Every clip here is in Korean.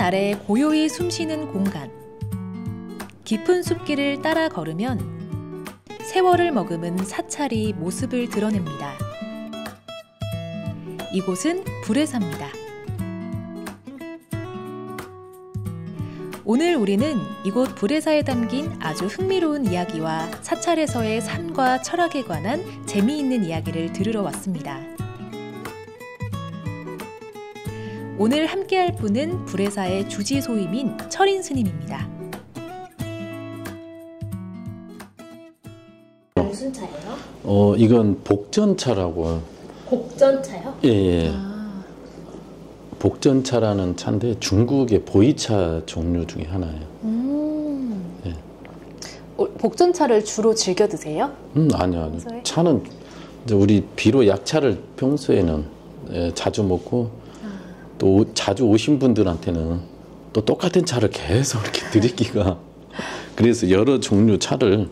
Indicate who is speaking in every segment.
Speaker 1: 아래 고요히 숨쉬는 공간. 깊은 숲길을 따라 걸으면 세월을 머금은 사찰이 모습을 드러냅니다. 이곳은 불회사입니다. 오늘 우리는 이곳 불회사에 담긴 아주 흥미로운 이야기와 사찰에서의 삶과 철학에 관한 재미있는 이야기를 들으러 왔습니다. 오늘 함께할 분은 불회사의 주지소임인 철인 스님입니다.
Speaker 2: 무슨 차예요?
Speaker 3: 이건 복전차라고.
Speaker 2: 복전차요?
Speaker 3: 예. 복전차라는 차인데 중국의 보이차 종류 중에 하나예요. 예.
Speaker 2: 복전차를 주로 즐겨 드세요?
Speaker 3: 아니요. 차는 이제 우리 비로 약차를 평소에는 자주 먹고 또 자주 오신 분들한테는 또 똑같은 차를 계속 이렇게 드리기가 그래서 여러 종류 차를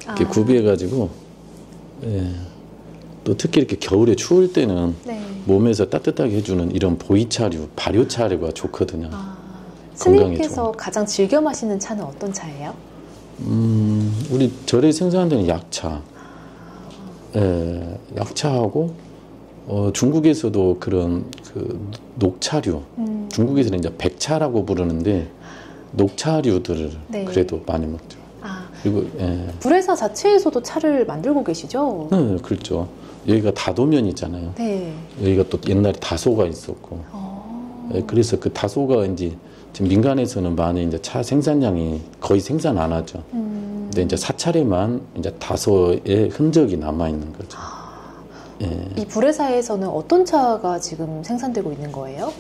Speaker 3: 이렇게 구비해가지고 또 특히 이렇게 겨울에 추울 때는 몸에서 따뜻하게 해주는 이런 보이차류, 발효차류가 좋거든요.
Speaker 2: 스님께서 가장 즐겨 마시는 차는 어떤 차예요?
Speaker 3: 우리 절에 생산되는 약차, 약차하고 중국에서도 그런 그 녹차류, 중국에서는 이제 백차라고 부르는데 녹차류들을 그래도 많이 먹죠. 그리고
Speaker 2: 불회사 자체에서도 차를 만들고 계시죠?
Speaker 3: 네, 그렇죠. 여기가 다도면이잖아요.
Speaker 2: 네.
Speaker 3: 여기가 또 옛날에 다소가 있었고, 그래서 그 다소가 이제 지금 민간에서는 많이 이제 차 생산량이 거의 생산 안 하죠. 근데 이제 사찰에만 이제 다소의 흔적이 남아 있는 거죠.
Speaker 2: 이 불회사에서는 어떤 차가 지금 생산되고 있는 거예요?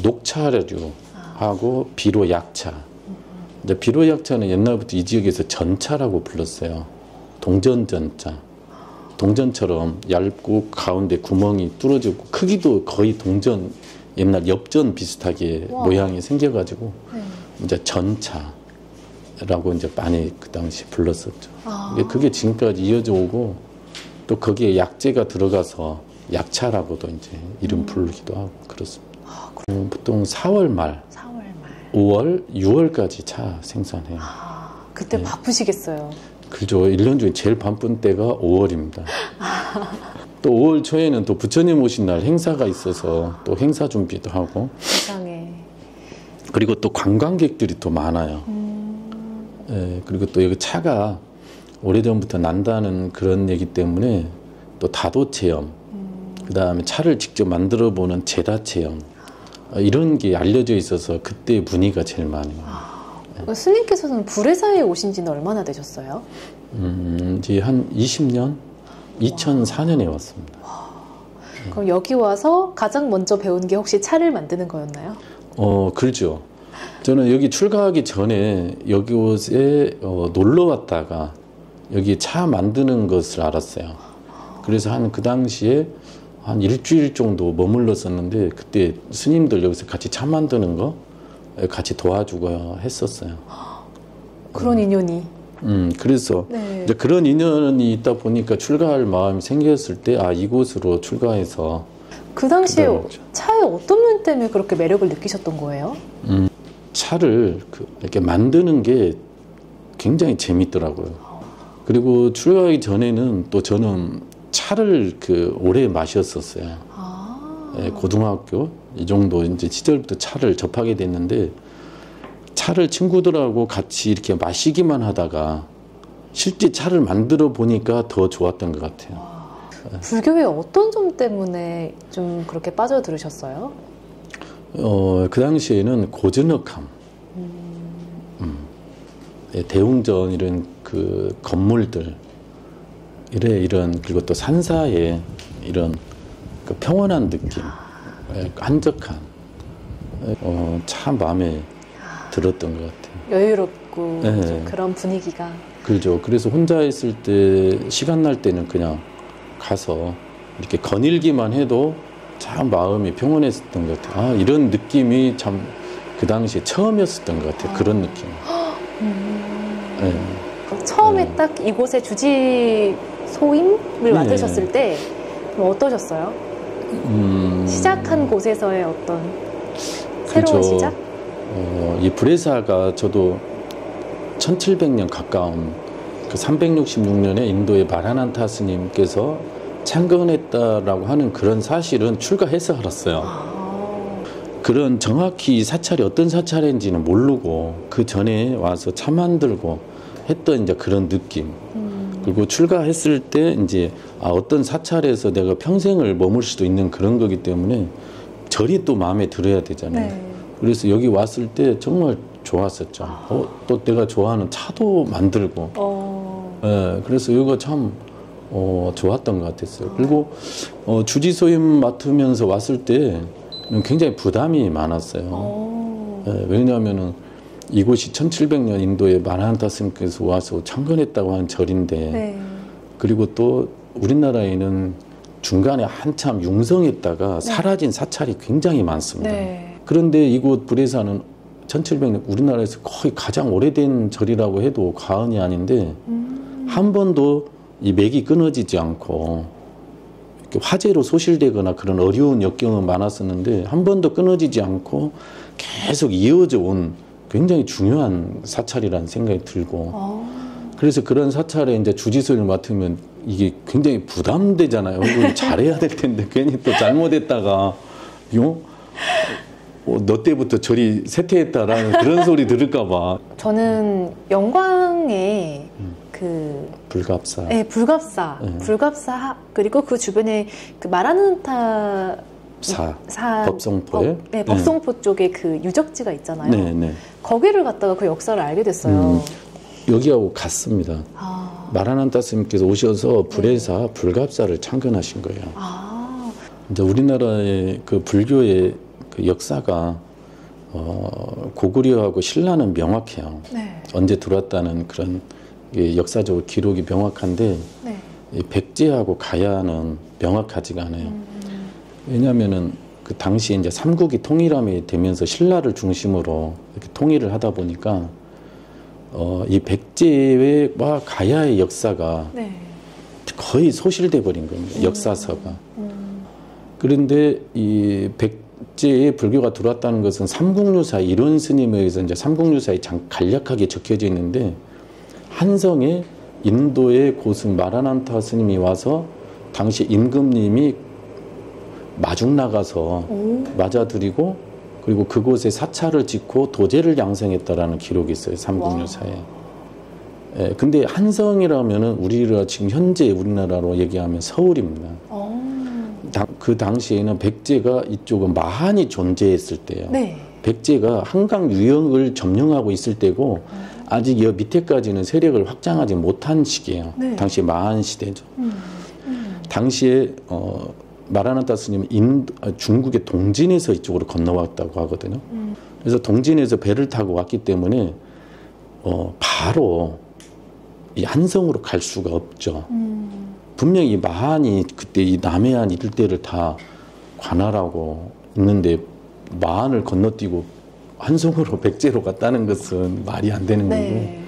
Speaker 3: 녹차류하고 비로 약차. 이제 비로 약차는 옛날부터 이 지역에서 전차라고 불렀어요. 동전전차. 동전처럼 얇고 가운데 구멍이 뚫어지고 크기도 거의 동전 옛날 엽전 비슷하게 모양이 생겨가지고 이제 전차라고 이제 많이 그 당시 불렀었죠. 그게 지금까지 이어져 오고 또 거기에 약재가 들어가서 약차라고도 이제 이름 부르기도 하고 그렇습니다. 보통 4월 말, 5월, 6월까지 차 생산해요.
Speaker 2: 그때 바쁘시겠어요.
Speaker 3: 그죠. 1년 중에 제일 바쁜 때가 5월입니다. 또 5월 초에는 또 부처님 오신 날 행사가 있어서 또 행사 준비도 하고.
Speaker 2: 세상에.
Speaker 3: 그리고 또 관광객들이 또 많아요. 그리고 또 여기 차가 오래전부터 난다는 그런 얘기 때문에 또 다도 체험, 그 다음에 차를 직접 만들어 보는 제다 체험, 이런 게 알려져 있어서 그때 문의가 제일 많이 와요.
Speaker 2: 스님께서는 불회사에 오신 지는 얼마나 되셨어요?
Speaker 3: 이제 한 20년? 2004년에 왔습니다.
Speaker 2: 그럼 여기 와서 가장 먼저 배운 게 혹시 차를 만드는 거였나요?
Speaker 3: 그렇죠. 저는 여기 출가하기 전에 여기에 놀러 왔다가 여기 차 만드는 것을 알았어요. 그래서 그 당시에 한 일주일 정도 머물렀었는데 그때 스님들 여기서 같이 차 만드는 거 같이 도와주고 했었어요.
Speaker 2: 그런 인연이.
Speaker 3: 그래서 이제 그런 인연이 있다 보니까 출가할 마음이 생겼을 때 이곳으로 출가해서
Speaker 2: 그 당시에 차의 어떤 면 때문에 그렇게 매력을 느끼셨던 거예요?
Speaker 3: 차를 이렇게 만드는 게 굉장히 재밌더라고요. 그리고 출가하기 전에는 또 저는 차를 오래 마셨었어요. 고등학교 이 정도 이제 시절부터 차를 접하게 됐는데 차를 친구들하고 같이 이렇게 마시기만 하다가 실제 차를 만들어 보니까 더 좋았던 것 같아요.
Speaker 2: 불교의 어떤 점 때문에 좀 그렇게 빠져들으셨어요?
Speaker 3: 그 당시에는 고즈넉함, 대웅전 이런 그 건물들, 이런 그리고 또 산사의 이런 그 평온한 느낌, 한적한, 참 마음에 들었던 것 같아요.
Speaker 2: 여유롭고 좀 그런 분위기가.
Speaker 3: 그렇죠. 그래서 혼자 있을 때 시간 날 때는 그냥 가서 이렇게 거닐기만 해도 참 마음이 평온했었던 것 같아요. 이런 느낌이 참 그 당시에 처음이었었던 것 같아요. 그런 느낌.
Speaker 2: 처음에 딱 이곳에 주지 소임을 맡으셨을 때 어떠셨어요? 시작한 곳에서의 어떤 새로운
Speaker 3: 그렇죠.
Speaker 2: 시작?
Speaker 3: 이 불회사가 저도 1700년 가까운 그 366년에 인도의 마라난타 스님께서 창건했다라고 하는 그런 사실은 출가해서 알았어요. 그런 정확히 사찰이 어떤 사찰인지는 모르고 그 전에 와서 차 만들고 했던 이제 그런 느낌. 그리고 출가했을 때 이제 어떤 사찰에서 내가 평생을 머물 수도 있는 그런 거기 때문에 절이 또 마음에 들어야 되잖아요.
Speaker 2: 네.
Speaker 3: 그래서 여기 왔을 때 정말 좋았었죠. 또 내가 좋아하는 차도 만들고. 예, 그래서 이거 참 좋았던 것 같았어요. 그리고 주지소임 맡으면서 왔을 때 굉장히 부담이 많았어요. 예, 왜냐하면은 이곳이 1700년 인도의 마라난타 스님께서 와서 창건했다고 하는 절인데,
Speaker 2: 네.
Speaker 3: 그리고 또 우리나라에는 중간에 한참 융성했다가 사라진 사찰이 굉장히 많습니다.
Speaker 2: 네.
Speaker 3: 그런데 이곳 불회사는 1700년 우리나라에서 거의 가장 오래된 절이라고 해도 과언이 아닌데 한 번도 이 맥이 끊어지지 않고 이렇게 화재로 소실되거나 그런 어려운 역경은 많았었는데 한 번도 끊어지지 않고 계속 이어져 온 굉장히 중요한 사찰이라는 생각이 들고 그래서 그런 사찰에 이제 주지소를 맡으면 이게 굉장히 부담되잖아요. 이걸 잘해야 될 텐데 괜히 또 잘못했다가 너 때부터 절이 쇠퇴했다라는 그런 소리 들을까 봐.
Speaker 2: 저는 영광에
Speaker 3: 불갑사.
Speaker 2: 네, 불갑사.
Speaker 3: 네.
Speaker 2: 불갑사 그리고 그 주변에 그 마라난타
Speaker 3: 법성포에
Speaker 2: 네, 법성포 쪽에 그 유적지가 있잖아요.
Speaker 3: 네, 네.
Speaker 2: 거기를 갔다가 그 역사를 알게 됐어요.
Speaker 3: 여기하고 같습니다. 마라난타 스님께서 오셔서 불회사 불갑사를 창건하신 거예요. 이제 우리나라의 그 불교의 그 역사가 고구려하고 신라는 명확해요.
Speaker 2: 네.
Speaker 3: 언제 들어왔다는 그런 역사적으로 기록이 명확한데
Speaker 2: 네.
Speaker 3: 이 백제하고 가야는 명확하지가 않아요. 왜냐하면은 그 당시에 이제 삼국이 통일함이 되면서 신라를 중심으로 이렇게 통일을 하다 보니까 이 백제와 가야의 역사가
Speaker 2: 네.
Speaker 3: 거의 소실돼 버린 겁니다. 역사서가. 그런데 이 백제의 불교가 들어왔다는 것은 삼국유사의 이론 스님에 의해서 이제 삼국유사에 간략하게 적혀져 있는데 한성에 인도의 고승 마라난타 스님이 와서 당시 임금님이 마중 나가서 맞아들이고 그리고 그곳에 사찰을 짓고 도제를 양성했다라는 기록이 있어요. 삼국유사에. 예, 근데 한성이라면은 우리가 지금 현재 우리나라로 얘기하면 서울입니다. 그 당시에는 백제가 이쪽은 마한이 존재했을 때예요.
Speaker 2: 네.
Speaker 3: 백제가 한강 유역을 점령하고 있을 때고 아직 여 밑에까지는 세력을 확장하지 못한 시기예요.
Speaker 2: 네.
Speaker 3: 당시 마한 시대죠. 당시에 마라난타 스님은 중국의 동진에서 이쪽으로 건너왔다고 하거든요. 그래서 동진에서 배를 타고 왔기 때문에 바로 이 한성으로 갈 수가 없죠. 분명히 마한이 그때 이 남해안 일대를 다 관할하고 있는데 마한을 건너뛰고 한성으로 백제로 갔다는 것은 말이 안 되는 거고.
Speaker 2: 네.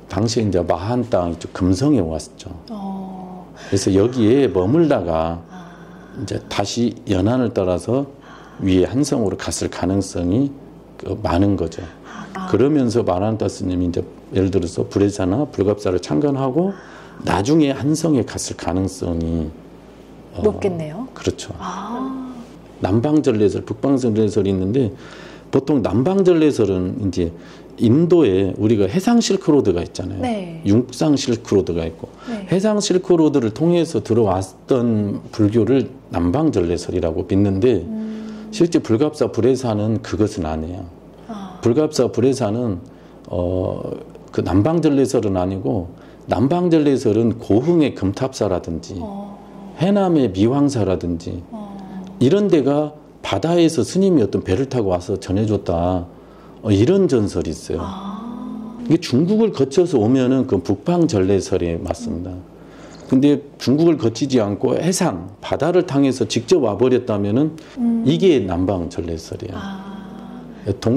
Speaker 3: 당시에 이제 마한 땅 이쪽 금성에 왔죠. 그래서 여기에 머물다가 이제 다시 연안을 따라서 위에 한성으로 갔을 가능성이 많은 거죠. 그러면서 마라난타 스님이 이제 예를 들어서 불회사나 불갑사를 창건하고 나중에 한성에 갔을 가능성이
Speaker 2: 높겠네요.
Speaker 3: 그렇죠. 남방전래설, 북방전래설이 있는데 보통 남방전래설은 이제 인도에 우리가 해상 실크로드가 있잖아요.
Speaker 2: 네.
Speaker 3: 육상 실크로드가 있고
Speaker 2: 네.
Speaker 3: 해상 실크로드를 통해서 들어왔던 불교를 남방전래설이라고 믿는데 실제 불갑사 불회사는 그것은 아니에요. 불갑사 불회사는 그 남방전래설은 아니고 남방전래설은 고흥의 금탑사라든지 해남의 미황사라든지 이런 데가 바다에서 스님이 어떤 배를 타고 와서 전해줬다. 이런 전설이 있어요. 이게 중국을 거쳐서 오면은 그 북방전래설에 맞습니다. 근데 중국을 거치지 않고 해상, 바다를 통해서 직접 와버렸다면은 이게 남방전래설이에요.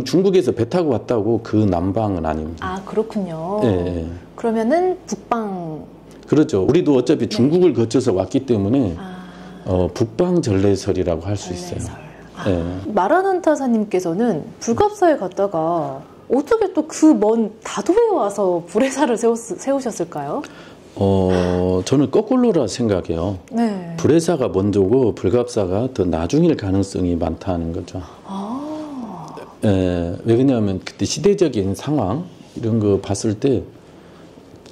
Speaker 3: 중국에서 배 타고 왔다고 그 남방은 아닙니다.
Speaker 2: 그렇군요.
Speaker 3: 예.
Speaker 2: 그러면은 북방.
Speaker 3: 그렇죠. 우리도 어차피 중국을 거쳐서 왔기 때문에 북방전래설이라고 할 수 있어요.
Speaker 2: 마라난타사님께서는 불갑사에 갔다가 어떻게 또 그 먼 다도에 와서 불회사를 세우셨을까요?
Speaker 3: 저는 거꾸로라 생각해요.
Speaker 2: 네.
Speaker 3: 불회사가 먼저고 불갑사가 더 나중일 가능성이 많다는 거죠. 왜 그러냐면 그때 시대적인 상황 이런 거 봤을 때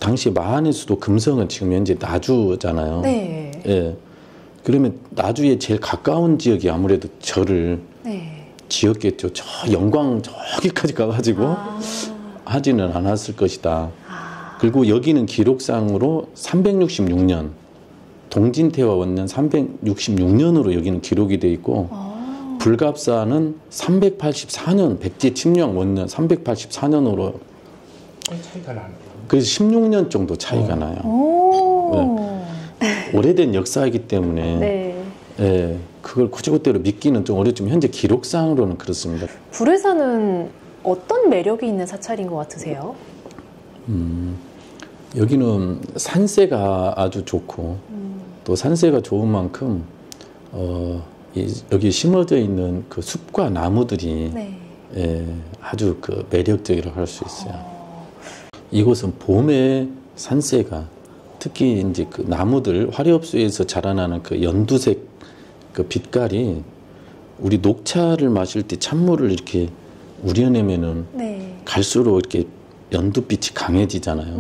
Speaker 3: 당시 마한에서도 금성은 지금 현재 나주잖아요.
Speaker 2: 네.
Speaker 3: 예. 그러면 나주에 제일 가까운 지역이 아무래도 절을 지었겠죠. 저 영광 저기까지 가가지고 하지는 않았을 것이다. 그리고 여기는 기록상으로 366년 동진태와 원년 366년으로 여기는 기록이 돼 있고 불갑사는 384년 백제 침략 원년 384년으로
Speaker 4: 차이가 나네요.
Speaker 3: 그래서 16년 정도 차이가 나요. 네. 오래된 역사이기 때문에 예, 그걸 그대로 믿기는 좀 어렵지만 현재 기록상으로는 그렇습니다.
Speaker 2: 불회사는 어떤 매력이 있는 사찰인 것 같으세요?
Speaker 3: 여기는 산세가 아주 좋고 또 산세가 좋은 만큼 여기 심어져 있는 그 숲과 나무들이 예, 아주 그 매력적이라고 할 수 있어요. 이곳은 봄에 산세가 특히 이제 그 나무들 화렵수에서 자라나는 그 연두색 그 빛깔이 우리 녹차를 마실 때 찬물을 이렇게 우려내면은 갈수록 이렇게 연두빛이 강해지잖아요.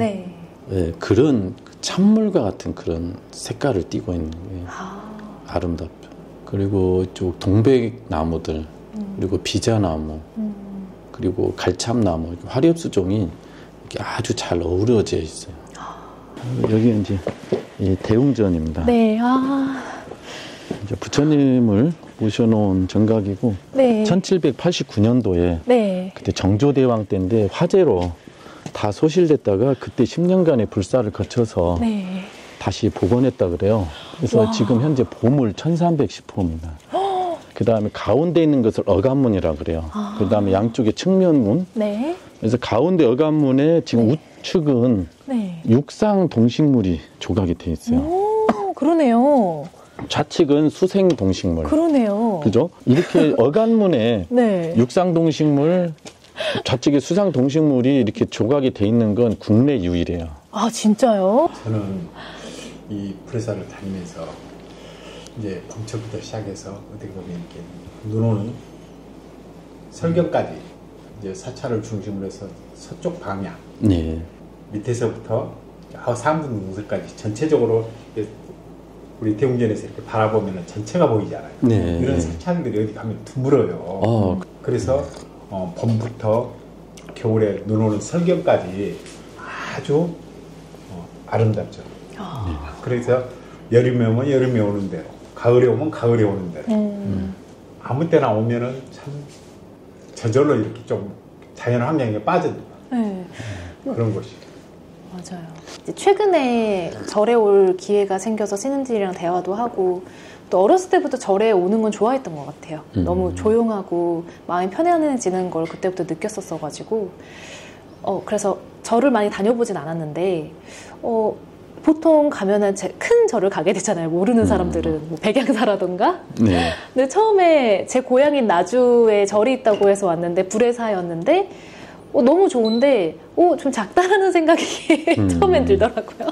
Speaker 3: 예, 그런 찬물과 같은 그런 색깔을 띠고 있는 게 아름답죠. 그리고 이쪽 동백나무들 그리고 비자나무 그리고 갈참나무 화렵수종이 이렇게 아주 잘 어우러져 있어요. 여기 이제 이 대웅전입니다.
Speaker 2: 네.
Speaker 3: 이제 부처님을 모셔놓은 정각이고 1789년도에 그때 정조대왕 때인데 화재로 다 소실됐다가 그때 10년간의 불사를 거쳐서 다시 복원했다 그래요. 그래서 지금 현재 보물 1310호입니다. 그 다음에 가운데 있는 것을 어간문이라 그래요. 그 다음에 양쪽에 측면문. 그래서 가운데 어간문에 지금 우측은 육상 동식물이 조각이 돼 있어요.
Speaker 2: 그러네요.
Speaker 3: 좌측은 수생 동식물.
Speaker 2: 그러네요.
Speaker 3: 그죠? 이렇게 어간문에 육상 동식물, 좌측에 수상 동식물이 이렇게 조각이 돼 있는 건 국내 유일이에요.
Speaker 2: 아, 진짜요?
Speaker 4: 저는 이 불회사를 다니면서 이제 봄철부터 시작해서 어떻게 보면 이렇게 눈 오는 설경까지 이제 사찰을 중심으로 해서 서쪽 방향 밑에서부터 사암등등설까지 전체적으로 우리 대웅전에서 이렇게 바라보면 전체가 보이잖아요. 이런 사찰들이 어디 가면 드물어요. 그래서 봄부터 겨울에 눈 오는 설경까지 아주 아름답죠. 그래서 여름에 오면 여름에 오는 대로, 가을에 오면 가을에 오는 대로. 아무 때나 오면은 참 저절로 이렇게 좀 자연 환경에 빠져들어요. 그런 곳이에요.
Speaker 2: 맞아요. 이제 최근에 절에 올 기회가 생겨서 신임들이랑 대화도 하고 또 어렸을 때부터 절에 오는 건 좋아했던 것 같아요. 너무 조용하고 마음이 편안해지는 걸 그때부터 느꼈었어가지고 그래서 절을 많이 다녀보진 않았는데 보통 가면은 큰 절을 가게 되잖아요. 모르는 사람들은 뭐 백양사라던가. 근데 처음에 제 고향인 나주에 절이 있다고 해서 왔는데 불회사였는데 너무 좋은데 좀 작다라는 생각이 처음엔 들더라고요.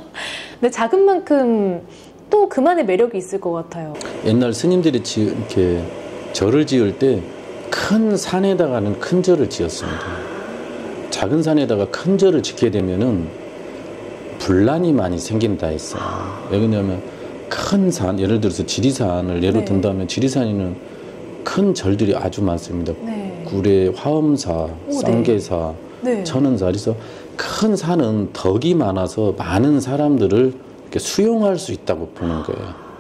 Speaker 2: 근데 작은 만큼 또 그만의 매력이 있을 것 같아요.
Speaker 3: 옛날 스님들이 이렇게 절을 지을 때 큰 산에다가는 큰 절을 지었습니다. 작은 산에다가 큰 절을 짓게 되면은 분란이 많이 생긴다 했어요. 왜 그러냐면 큰 산, 예를 들어서 지리산을 예로 든다면 지리산에는 큰 절들이 아주 많습니다. 구례, 화엄사, 쌍계사, 천은사. 그래서 큰 산은 덕이 많아서 많은 사람들을 이렇게 수용할 수 있다고 보는 거예요.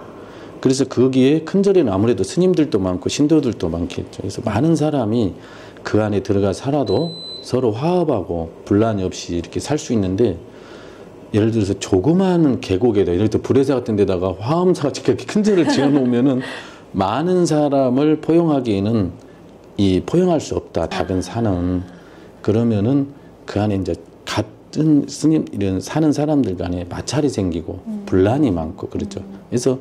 Speaker 3: 그래서 거기에 큰 절에는 아무래도 스님들도 많고 신도들도 많겠죠. 그래서 많은 사람이 그 안에 들어가 살아도 서로 화합하고 분란이 없이 이렇게 살 수 있는데 예를 들어서 조그마한 계곡에다 예를 들어 불회사 같은 데다가 화엄사 같이 이렇게 큰 절을 지어 놓으면은 많은 사람을 포용하기에는 포용할 수 없다. 작은 산은. 그러면은 그 안에 이제 같은 스님 이런 사는 사람들 간에 마찰이 생기고 분란이 많고 그렇죠. 그래서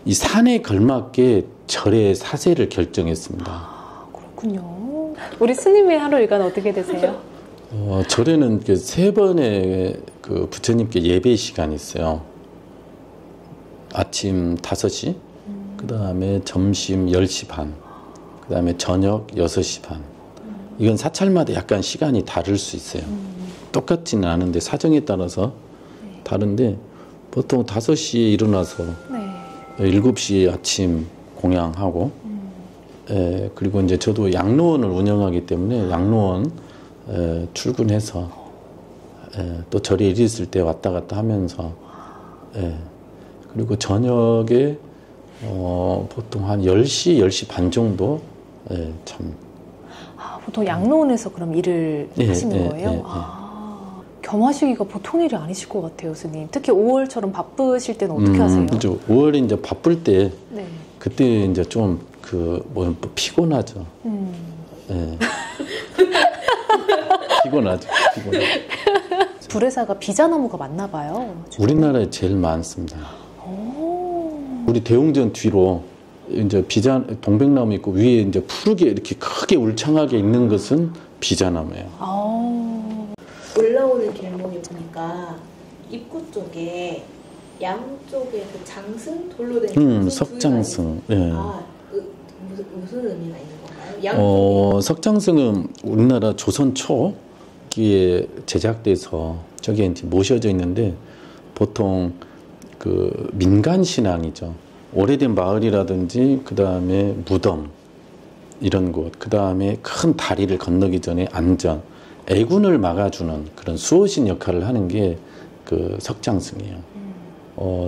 Speaker 3: 이 산에 걸맞게 절의 사세를 결정했습니다.
Speaker 2: 아, 그렇군요. 우리 스님의 하루 일과는 어떻게 되세요?
Speaker 3: 절에는 그 3번의 그 부처님께 예배 시간이 있어요. 아침 5시, 그 다음에 점심 10시 반, 그 다음에 저녁 6시 반. 이건 사찰마다 약간 시간이 다를 수 있어요. 똑같지는 않은데 사정에 따라서 다른데 보통 5시에 일어나서
Speaker 2: 네.
Speaker 3: 7시에 아침 공양하고 그리고 이제 저도 양로원을 운영하기 때문에 양로원 출근해서 또 절에 일 있을 때 왔다 갔다 하면서 그리고 저녁에 보통 한 10시, 10시 반 정도 참
Speaker 2: 보통 양로원에서 그럼 일을 하시는 거예요? 겸하시기가 보통 일이 아니실 것 같아요, 스님. 특히 5월처럼 바쁘실 때는 어떻게 하세요?
Speaker 3: 그렇죠. 5월에 이제 바쁠 때
Speaker 2: 네.
Speaker 3: 그때 이제 좀 피곤하죠. 피곤하죠.
Speaker 2: 불회사가 비자나무가 많나 봐요.
Speaker 3: 우리나라에 제일 많습니다. 우리 대웅전 뒤로 이제 동백나무 있고 위에 이제 푸르게 이렇게 크게 울창하게 있는 것은 비자나무예요.
Speaker 5: 올라오는 길목에 보니까 입구 쪽에 양쪽에 그 장승 돌로 된
Speaker 3: 석장승. 예.
Speaker 5: 무슨 의미가 있는 건가요?
Speaker 3: 석장승은 우리나라 조선 초기에 제작돼서 저게 이제 모셔져 있는데 보통 그 민간 신앙이죠. 오래된 마을이라든지 그 다음에 무덤 이런 곳, 그 다음에 큰 다리를 건너기 전에 안전, 애군을 막아주는 그런 수호신 역할을 하는 게 그 석장승이에요.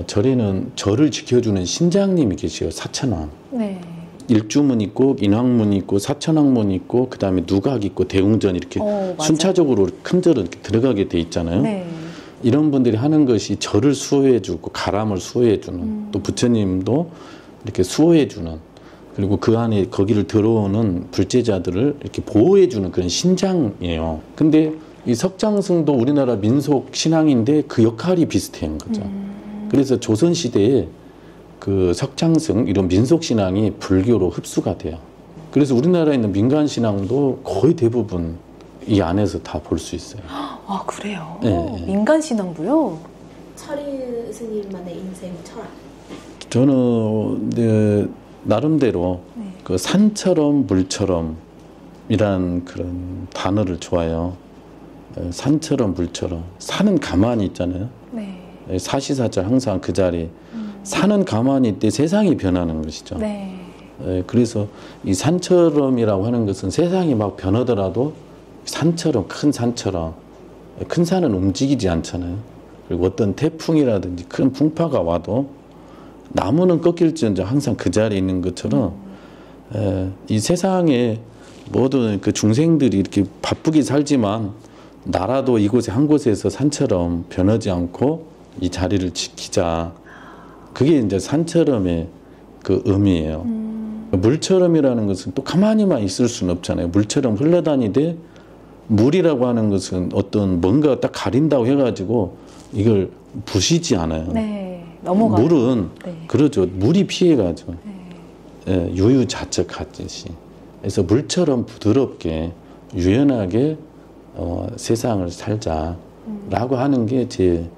Speaker 3: 절에는 절을 지켜주는 신장님이 계세요. 사천왕.
Speaker 2: 네.
Speaker 3: 일주문 있고 인왕문 있고 사천왕문 있고 그 다음에 누각 있고 대웅전 이렇게 순차적으로 큰 절은 이렇게 들어가게 돼 있잖아요.
Speaker 2: 네.
Speaker 3: 이런 분들이 하는 것이 절을 수호해주고 가람을 수호해주는 또 부처님도 이렇게 수호해주는 그리고 그 안에 거기를 들어오는 불제자들을 이렇게 보호해주는 그런 신장이에요. 근데 이 석장승도 우리나라 민속 신앙인데 그 역할이 비슷한 거죠. 그래서 조선시대에 그 석장승 이런 민속 신앙이 불교로 흡수가 돼요. 그래서 우리나라에 있는 민간 신앙도 거의 대부분 이 안에서 다 볼 수 있어요.
Speaker 2: 아, 그래요?
Speaker 3: 네.
Speaker 2: 민간 신앙도요?
Speaker 5: 철인 스님만의 인생 철학.
Speaker 3: 저는 이제 나름대로 그 산처럼 물처럼 이란 그런 단어를 좋아해요. 산처럼 물처럼. 산은 가만히 있잖아요.
Speaker 2: 네.
Speaker 3: 사시사철 항상 그 자리. 산은 가만히 있대 세상이 변하는 것이죠.
Speaker 2: 네.
Speaker 3: 그래서 이 산처럼이라고 하는 것은 세상이 막 변하더라도 산처럼 큰 산처럼 큰 산은 움직이지 않잖아요. 그리고 어떤 태풍이라든지 큰 풍파가 와도 나무는 꺾일지언정 항상 그 자리에 있는 것처럼 이 세상에 모든 그 중생들이 이렇게 바쁘게 살지만 나라도 이곳에 한 곳에서 산처럼 변하지 않고 이 자리를 지키자. 그게 이제 산처럼의 그 의미예요. 물처럼이라는 것은 또 가만히만 있을 수는 없잖아요. 물처럼 흘러다니되 물이라고 하는 것은 어떤 뭔가 딱 가린다고 해가지고 이걸 부시지 않아요.
Speaker 2: 네. 넘어가요.
Speaker 3: 물은
Speaker 2: 네.
Speaker 3: 그러죠. 물이 피해가죠. 유유자적하듯이. 그래서 물처럼 부드럽게 유연하게 세상을 살자라고 하는 게 제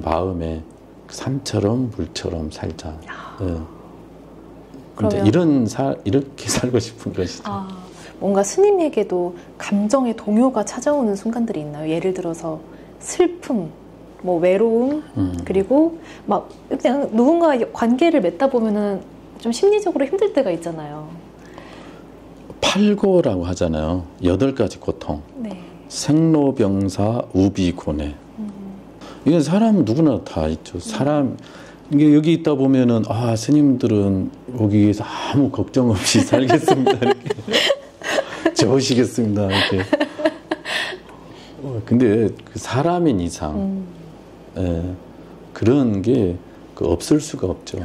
Speaker 3: 마음에 산처럼 물처럼 살자.
Speaker 2: 그러면
Speaker 3: 이렇게 살고 싶은 것이죠.
Speaker 2: 뭔가 스님에게도 감정의 동요가 찾아오는 순간들이 있나요? 예를 들어서 슬픔, 뭐 외로움, 그리고 막 그냥 누군가 관계를 맺다 보면은 좀 심리적으로 힘들 때가 있잖아요.
Speaker 3: 팔고라고 하잖아요. 8가지 고통.
Speaker 2: 네.
Speaker 3: 생로병사 우비고뇌. 이건 사람 누구나 다 있죠. 사람 이게 여기 있다 보면은 스님들은 여기에서 아무 걱정 없이 살겠습니다. 이렇게 좋으시겠습니다. 이렇게. 근데 그 사람인 이상 그런 게 없을 수가 없죠.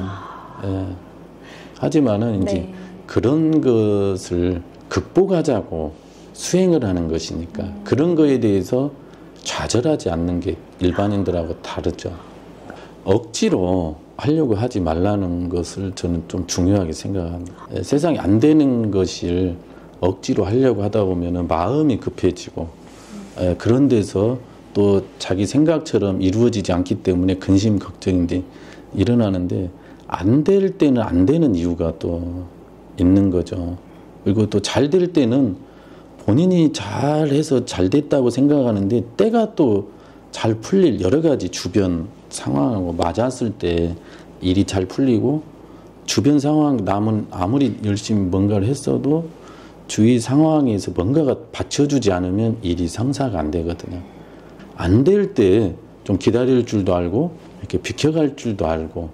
Speaker 3: 하지만은 이제 그런 것을 극복하자고 수행을 하는 것이니까 그런 거에 대해서 좌절하지 않는 게 일반인들하고 다르죠. 억지로 하려고 하지 말라는 것을 저는 좀 중요하게 생각합니다. 세상에 안 되는 것을 억지로 하려고 하다 보면 마음이 급해지고 그런 데서 또 자기 생각처럼 이루어지지 않기 때문에 근심 걱정이 일어나는데 안 될 때는 안 되는 이유가 또 있는 거죠. 그리고 또 잘 될 때는 본인이 잘해서 잘 됐다고 생각하는데 때가 또 잘 풀릴 여러 가지 주변 상황하고 맞았을 때 일이 잘 풀리고 주변 상황 남은 아무리 열심히 뭔가를 했어도 주위 상황에서 뭔가가 받쳐주지 않으면 일이 성사가 안 되거든요. 안 될 때 좀 기다릴 줄도 알고 이렇게 비켜갈 줄도 알고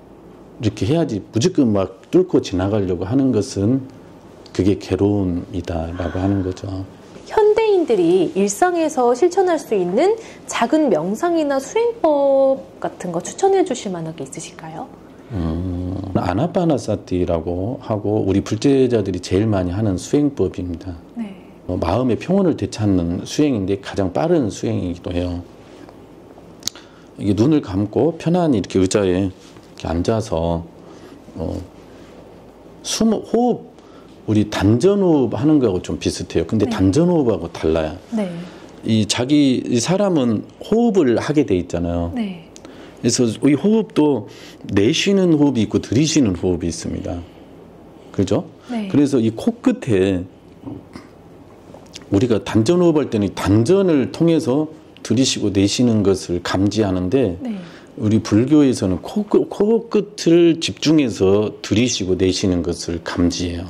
Speaker 3: 이렇게 해야지 무조건 막 뚫고 지나가려고 하는 것은 그게 괴로움이다라고 하는 거죠.
Speaker 2: 현대인들이 일상에서 실천할 수 있는 작은 명상이나 수행법 같은 거 추천해 주실 만한 게 있으실까요?
Speaker 3: 아나파나사티라고 하고 우리 불제자들이 제일 많이 하는 수행법입니다.
Speaker 2: 네.
Speaker 3: 마음의 평온을 되찾는 수행인데 가장 빠른 수행이기도 해요. 이게 눈을 감고 편안히 이렇게 의자에 이렇게 앉아서 호흡 우리 단전호흡 하는 거하고 좀 비슷해요. 근데
Speaker 2: 네.
Speaker 3: 단전호흡하고 달라요.
Speaker 2: 네.
Speaker 3: 이 사람은 호흡을 하게 돼 있잖아요.
Speaker 2: 네.
Speaker 3: 그래서 이 호흡도 내쉬는 호흡이 있고 들이쉬는 호흡이 있습니다. 그죠?
Speaker 2: 네.
Speaker 3: 그래서 이 코끝에 우리가 단전호흡 할 때는 단전을 통해서 들이쉬고 내쉬는 것을 감지하는데
Speaker 2: 네.
Speaker 3: 우리 불교에서는 코끝을 집중해서 들이쉬고 내쉬는 것을 감지해요.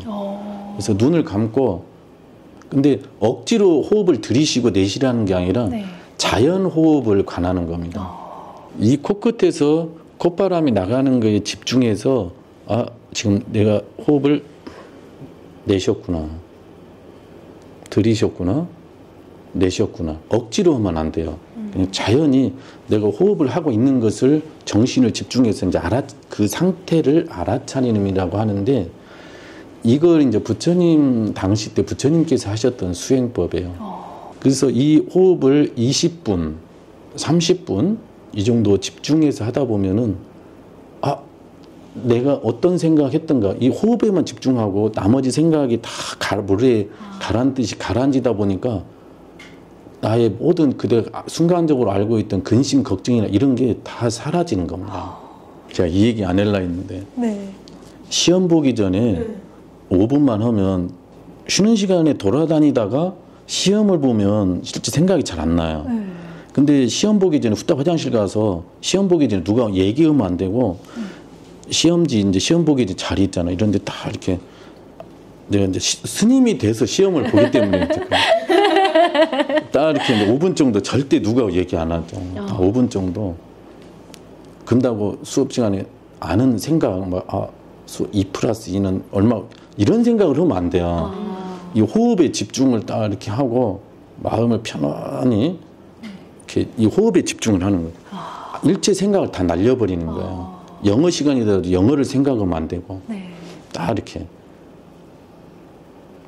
Speaker 3: 그래서 눈을 감고 근데 억지로 호흡을 들이쉬고 내쉬라는 게 아니라
Speaker 2: 네.
Speaker 3: 자연 호흡을 관하는 겁니다. 이 코끝에서 콧바람이 나가는 거에 집중해서 지금 내가 호흡을 내쉬었구나. 들이쉬었구나. 내쉬었구나. 억지로 하면 안 돼요. 그냥 자연히 내가 호흡을 하고 있는 것을 정신을 집중해서 이제 그 상태를 알아차림이라고 하는데 이걸 이제 부처님 당시 때 부처님께서 하셨던 수행법이에요. 그래서 이 호흡을 20분, 30분 이 정도 집중해서 하다 보면은 내가 어떤 생각했던가 이 호흡에만 집중하고 나머지 생각이 다 물에 가라앉듯이 가라앉다 보니까 나의 모든 그대가 순간적으로 알고 있던 근심, 걱정이나 이런 게 다 사라지는 겁니다. 제가 이 얘기 안 할라 했는데
Speaker 2: 네.
Speaker 3: 시험 보기 전에 5분만 하면 쉬는 시간에 돌아다니다가 시험을 보면 실제 생각이 잘 안 나요. 근데 시험 보기 전에 후딱 화장실 가서 시험 보기 전에 누가 얘기하면 안 되고 시험지 이제 시험 보기 전 자리 있잖아. 이런 데 다 이렇게 내가 이제 스님이 돼서 시험을 보기 때문에 딱 이렇게 5분 정도 절대 누가 얘기 안 하죠. 5분 정도. 근다고 수업 시간에 아는 생각, 2+2는 얼마, 이런 생각을 하면 안 돼요. 이 호흡에 집중을 딱 이렇게 하고 마음을 편안히 이렇게 이 호흡에 집중을 하는 거예요. 일체 생각을 다 날려버리는 거예요. 영어 시간이라도 영어를 생각하면 안 되고
Speaker 2: 네.
Speaker 3: 딱 이렇게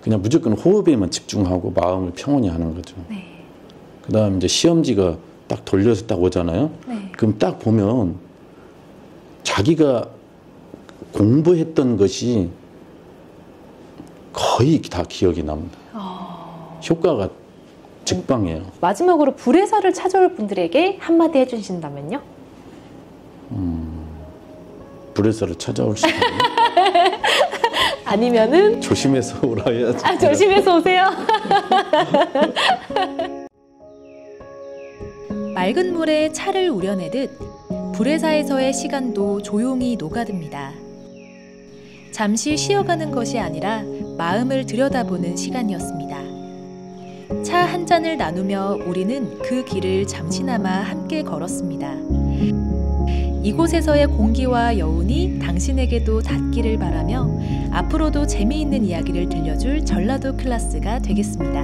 Speaker 3: 그냥 무조건 호흡에만 집중하고 마음을 평온히 하는 거죠.
Speaker 2: 네.
Speaker 3: 그 다음 이제 시험지가 딱 돌려서 딱 오잖아요.
Speaker 2: 네.
Speaker 3: 그럼 딱 보면 자기가 공부했던 것이 거의 다 기억이 납니다. 효과가 직방이에요.
Speaker 2: 마지막으로 불회사를 찾아올 분들에게 한마디 해주신다면요?
Speaker 3: 불회사를 찾아올 수 있는
Speaker 2: 아니면은
Speaker 3: 조심해서 오라 해야죠.
Speaker 2: 조심해서 오세요.
Speaker 1: 맑은 물에 차를 우려내듯 불회사에서의 시간도 조용히 녹아듭니다. 잠시 쉬어가는 것이 아니라 마음을 들여다보는 시간이었습니다. 차 한 잔을 나누며 우리는 그 길을 잠시나마 함께 걸었습니다. 이곳에서의 공기와 여운이 당신에게도 닿기를 바라며 앞으로도 재미있는 이야기를 들려줄 전라도 클라스가 되겠습니다.